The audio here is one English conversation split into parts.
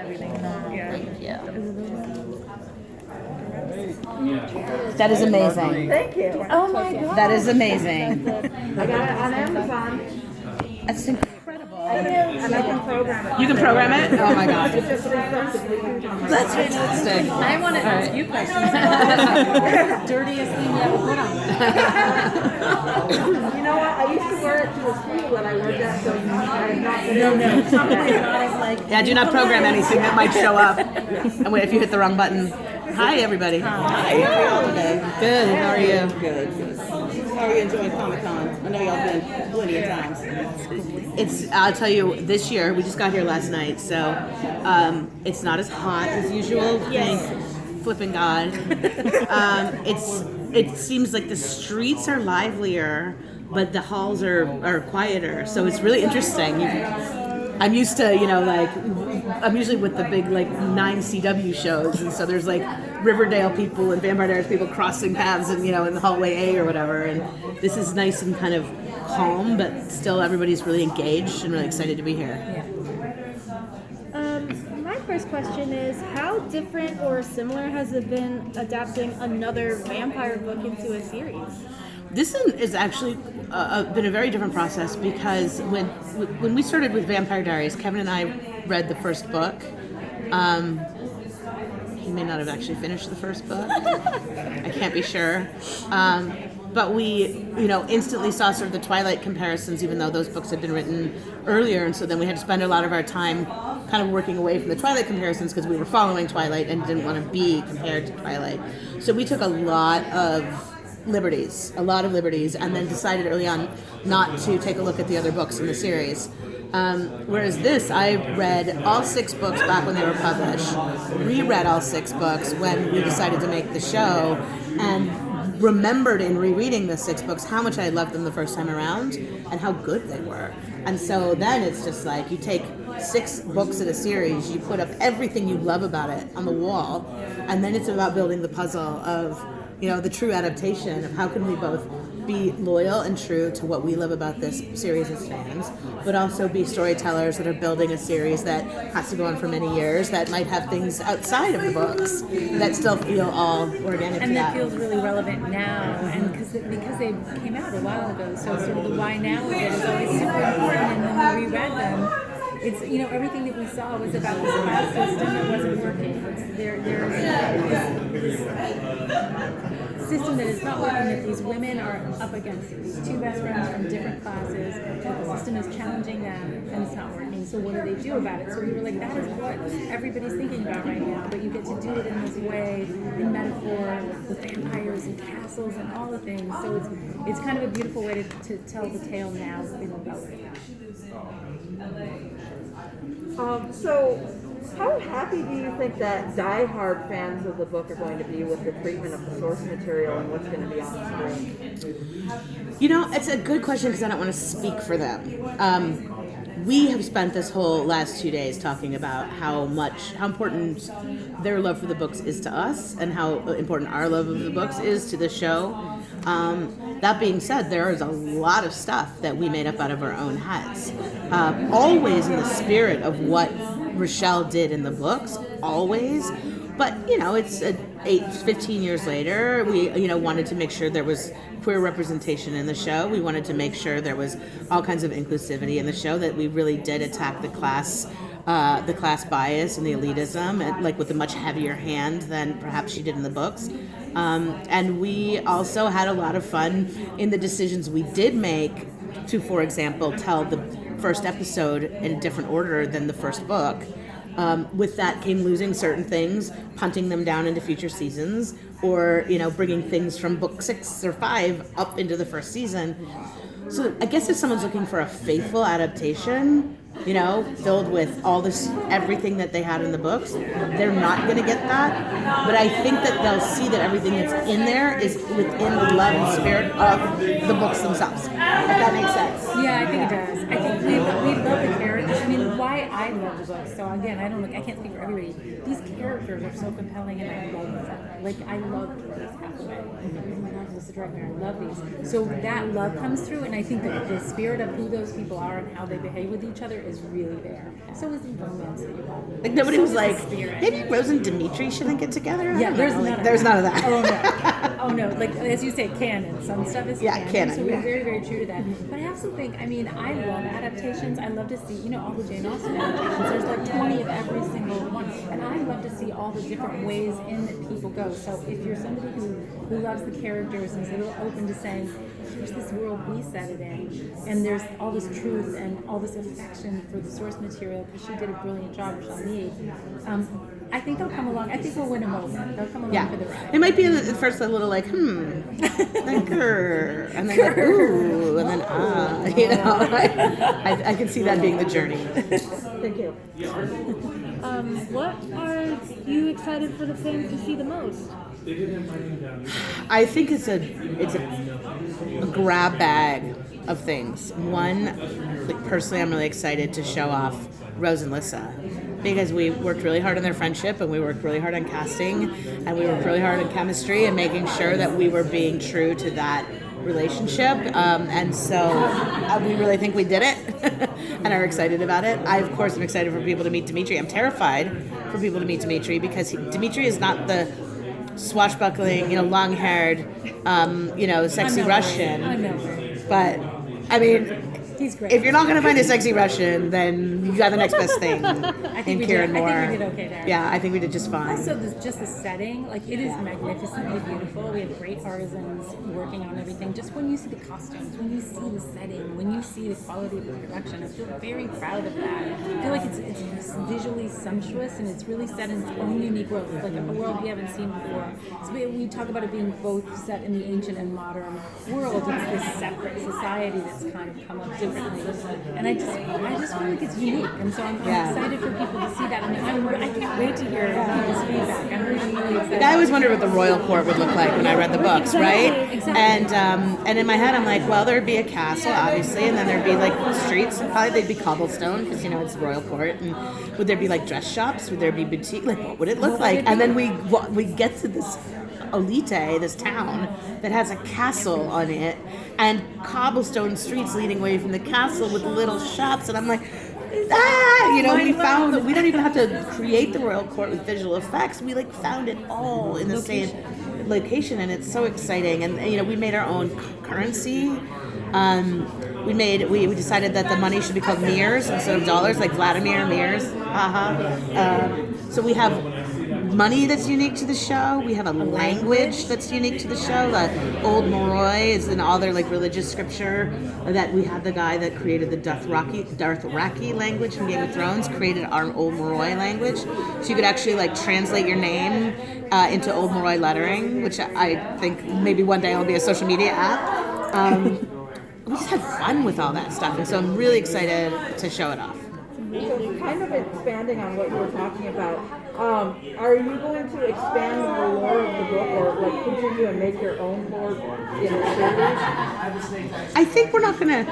everything. Thank you. That is amazing. Thank you. Oh my god. That is amazing. I got it on Amazon. That's incredible. And I can program it. You can program it? Oh my god. It's just That's fantastic. I want to ask you questions. Dirtiest thing you ever put on. You know what? I used to wear it to the school when I worked at, so I have not been No. Yeah, do not program anything that might show up. And wait, if you hit the wrong button. Hi, everybody. Hi. How are you all today? Good. How are you? Good. How are you enjoying Comic-Con? I know y'all been plenty of times. I'll tell you, this year, we just got here last night, so it's not as hot as usual. Thank flipping God. It seems like the streets are livelier, but the halls are quieter, so it's really interesting. I'm used to, I'm usually with the big, 9 CW shows, and so there's, Riverdale people and Vampire Diaries people crossing paths in the hallway A or whatever, and this is nice and kind of calm, but still everybody's really engaged and really excited to be here. My first question is, how different or similar has it been adapting another vampire book into a series? This is actually been a very different process because when we started with Vampire Diaries, Kevin and I read the first book. He may not have actually finished the first book. I can't be sure. But we, instantly saw sort of the Twilight comparisons, even though those books had been written earlier. And so then we had to spend a lot of our time kind of working away from the Twilight comparisons because we were following Twilight and didn't want to be compared to Twilight. So we took a lot of liberties, and then decided early on not to take a look at the other books in the series. Whereas this, I read all 6 books back when they were published, reread all 6 books when we decided to make the show, and remembered in rereading the 6 books how much I loved them the first time around and how good they were. And so then it's just like you take 6 books in a series, you put up everything you love about it on the wall, and then it's about building the puzzle of the true adaptation of how can we both be loyal and true to what we love about this series as fans, but also be storytellers that are building a series that has to go on for many years, that might have things outside of the books that still feel all organic And to that that. feels really relevant now, and because they came out a while ago, so sort of the why now of it is always super important. And when we reread them, it's everything that we saw was about this class system that wasn't working. There's this system that is not working, that these women are up against it. These 2 best friends from different classes, that the system is challenging them, and it's not working. So what do they do about it? So we were like, that is what everybody's thinking about right now, but you get to do it in this way, in metaphor, with vampires and castles and all the things. So it's kind of a beautiful way to tell the tale now in the color. So, how happy do you think that die-hard fans of the book are going to be with the treatment of the source material and what's going to be on screen? It's a good question because I don't want to speak for them. We have spent this whole last 2 days talking about how important their love for the books is to us and how important our love of the books is to the show. That being said, there is a lot of stuff that we made up out of our own heads. Always in the spirit of what Rochelle did in the books, always. But, it's 15 years later, we, wanted to make sure there was queer representation in the show. We wanted to make sure there was all kinds of inclusivity in the show, that we really did attack the class bias and the elitism, and, with a much heavier hand than perhaps she did in the books. And we also had a lot of fun in the decisions we did make to, for example, tell the first episode in a different order than the first book. With that came losing certain things, punting them down into future seasons, or bringing things from book 6 or 5 up into the first season. So I guess if someone's looking for a faithful adaptation, filled with all this, everything that they had in the books, they're not going to get that. But I think that they'll see that everything that's in there is within the love and spirit of the books themselves. If that makes sense. Yeah, I think it does. I think we love the characters. I mean, why I love the books. So again, I can't speak for everybody. These characters are so compelling, and I love them. I love Doris Hathaway. My novelist, the director. I love these. So that love comes through, and I think that the spirit of who those people are and how they behave with each other is really there. So is the romance that you have. Like nobody So was is the like, spirit. maybe Rose and Dimitri shouldn't get together. I Yeah, don't there's know. none Like, of there's that. none of that. Oh no, like as you say, canon. Some stuff is Yeah, canon, so we're yeah. very, very true to that. But I also think, I mean, I love adaptations. I love to see, all the Jane Austen adaptations. There's like 20 of every single one, and I love to see all the different ways in that people go. So if you're somebody who loves the characters and is a little open to saying, here's this world we set it in, and there's all this truth and all this affection for the source material, because she did a brilliant job, Shani. I think they'll come along. I think we'll win them over. They'll come along for the ride. It might be at first a little like, then grr, and then like, ooh, and then I can see that being the journey. Thank you. What are you excited for the fans to see the most? I think it's a grab bag of things. One, like personally, I'm really excited to show off Rose and Lissa, because we worked really hard on their friendship, and we worked really hard on casting, and we worked really hard on chemistry and making sure that we were being true to that relationship. And so we really think we did it and are excited about it. I, of course, am excited for people to meet Dimitri. I'm terrified for people to meet Dimitri, because Dimitri is not the swashbuckling, long-haired, sexy Russian. I'm not worried. But, I mean, He's great. if you're not going to find a sexy Russian, then you got the next best thing I think in we Kieran did. Moore. I think we did okay there. Yeah, I think we did just fine. Also, just the setting, like it is magnificently beautiful. We have great artisans working on everything. Just when you see the costumes, when you see the setting, when you see the quality of the production, I feel very proud of that. I feel like it's visually sumptuous, and it's really set in its own unique world. It's like a world we haven't seen before. So we talk about it being both set in the ancient and modern world. It's this separate society that's kind of come up differently. And I just feel like it's unique, and so I'm excited for people to see that. I mean, I can't wait to hear people's feedback. I'm really excited. I always wondered what the royal court would look like when I read the books, right? Exactly. And in my head, I'm like, well, there'd be a castle, obviously, and then there'd be like streets, and probably they'd be cobblestone, because it's the royal court. And would there be like dress shops? Would there be boutique? Like, what would it look like? And then we get to this Olite, this town that has a castle on it, and cobblestone streets leading away from the castle with little shops, and I'm like, we don't even have to create the royal court with visual effects. We like found it all in the same location, and it's so exciting. And we made our own currency. We decided that the money should be called mirrors instead of dollars, like Vladimir Mirrors. So we have money that's unique to the show. We have a language that's unique to the show. Old Moroi is in all their like religious scripture. That we have the guy that created the Dothraki language from Game of Thrones created our Old Moroi language. So you could actually like translate your name into Old Moroi lettering, which I think maybe one day will be a social media app. We just had fun with all that stuff, and so I'm really excited to show it off. So kind of expanding on what you were talking about, are you going to expand the lore of the book, or like continue and make your own lore in the series? I think we're not gonna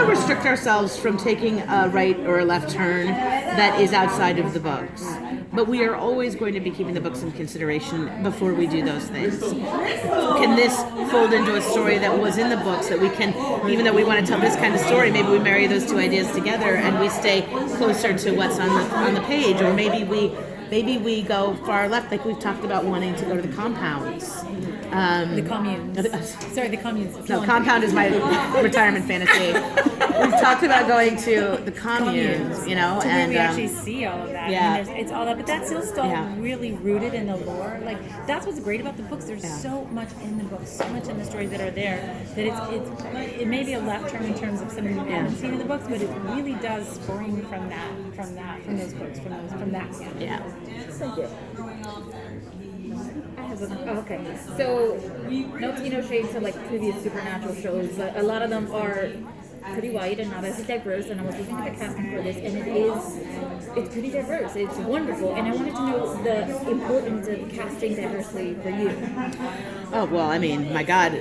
restrict ourselves from taking a right or a left turn that is outside of the books. But we are always going to be keeping the books in consideration before we do those things. Can this fold into a story that was in the books, that we can, even though we want to tell this kind of story, maybe we marry those two ideas together and we stay closer to what's on the page, or maybe we go far left, like we've talked about wanting to go to the compounds. The communes. Sorry, the communes. No, compound is my retirement fantasy. We've talked about going to the communes, To and where we actually see all of that. yeah. I mean, it's all that, but that's still Yeah. really rooted in the lore. Like that's what's great about the books. There's so much in the books, so much in the stories that are there that it may be a left turn in terms of something you haven't seen in the books, but it really does spring from those books, from that. Yeah. Thank you. Okay, so no shade to like previous supernatural shows, but a lot of them are pretty white and not as diverse. And I was looking at the casting for this, and it's pretty diverse. It's wonderful, and I wanted to know the importance of casting diversity for you. Oh, well, I mean, my God,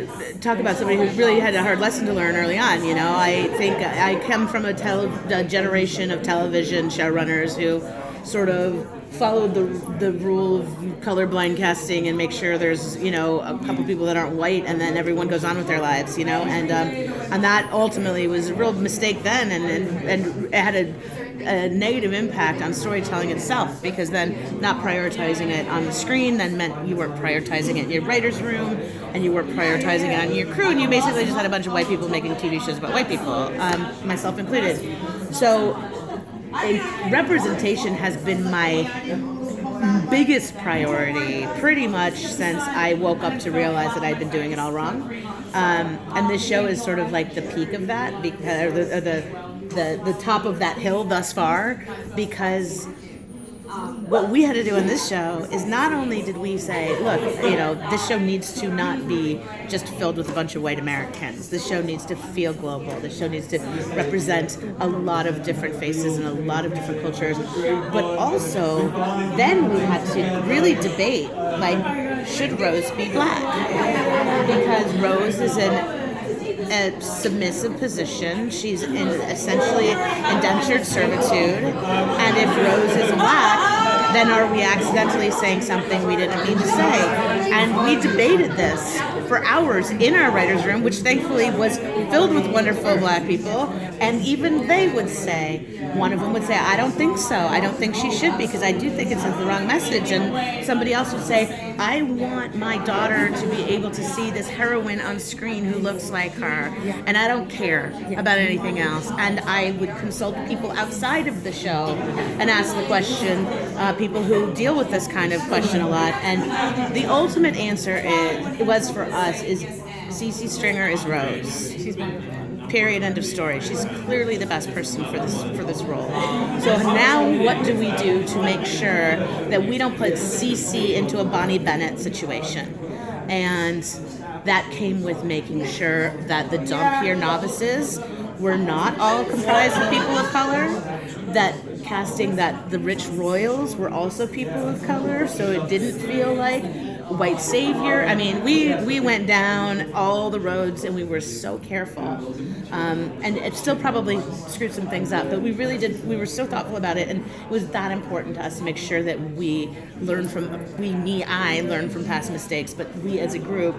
talk about somebody who really had a hard lesson to learn early on, I think I come from a generation of television showrunners who sort of follow the rule of colorblind casting and make sure there's, you know, a couple people that aren't white, and then everyone goes on with their lives, you know, and that ultimately was a real mistake then, and it had a negative impact on storytelling itself, because then not prioritizing it on the screen then meant you weren't prioritizing it in your writer's room, and you weren't prioritizing it on your crew, and you basically just had a bunch of white people making TV shows about white people, myself included. So representation has been my biggest priority pretty much since I woke up to realize that I'd been doing it all wrong. And this show is sort of like the peak of that, because the top of that hill thus far, because what we had to do in this show is not only did we say, look, you know, this show needs to not be just filled with a bunch of white Americans. This show needs to feel global. This show needs to represent a lot of different faces and a lot of different cultures. But also, then we had to really debate, like, should Rose be black? Because Rose is in a submissive position. She's in essentially indentured servitude. And if Rose is black, then are we accidentally saying something we didn't mean to say? And we debated this for hours in our writer's room, which thankfully was filled with wonderful black people. And even they would say, one of them would say, I don't think so. I don't think she should, because I do think it sends the wrong message. And somebody else would say, I want my daughter to be able to see this heroine on screen who looks like her. And I don't care about anything else. And I would consult people outside of the show and ask the question, people who deal with this kind of question a lot. And the ultimate answer was for us is CeCe Stringer is Rose. She's wonderful. Period. End of story. She's clearly the best person for this role. So now, what do we do to make sure that we don't put CeCe into a Bonnie Bennett situation? And that came with making sure that the Dampier novices were not all comprised of people of color. That casting that the rich royals were also people of color, so it didn't feel like white savior. I mean, we went down all the roads and we were so careful. And it still probably screwed some things up, but we really did. We were so thoughtful about it, and it was that important to us to make sure that we learned from, I learned from past mistakes, but we as a group,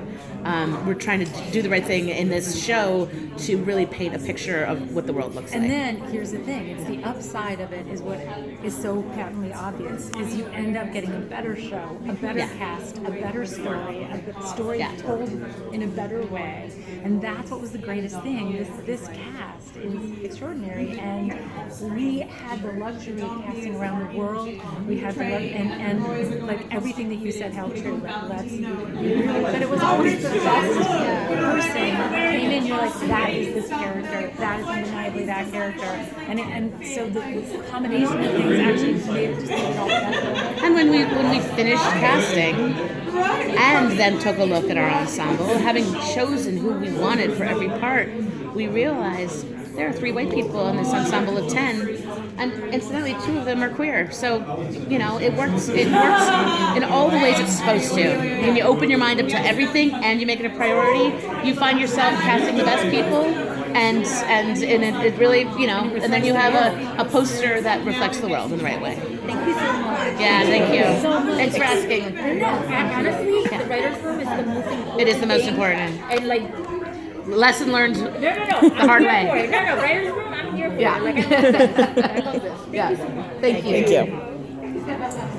we're trying to do the right thing in this show to really paint a picture of what the world looks like. And then here's the thing, it's the upside of it is what is so patently obvious, is you end up getting a better show, a better cast, a better story, a story told in a better way. And that's what was the greatest thing. This cast is extraordinary, and we had the luxury of casting around the world. We had the and like everything that you said held true. But it was always the best person came in. You're like, that is this character. That is undeniably that character. And so the combination of things actually made it all better. And when we finished casting, and then took a look at our ensemble, having chosen who we wanted for every part, we realized there are 3 white people in this ensemble of 10, and incidentally 2 of them are queer. So, you know, it works in all the ways it's supposed to. When you open your mind up to everything and you make it a priority, you find yourself casting the best people, and it really, you know, and then you have a poster that reflects the world in the right way. Thank you so much. Yeah, thank you. So much. Thanks for asking. No, honestly, the writer's room is the most important. It is the most thing. important. And like, Lesson learned no, the hard I'm here way. for it. No, writer's room, I'm here for Yeah. it. Like, I love this. Yeah. Thank you. Thank you.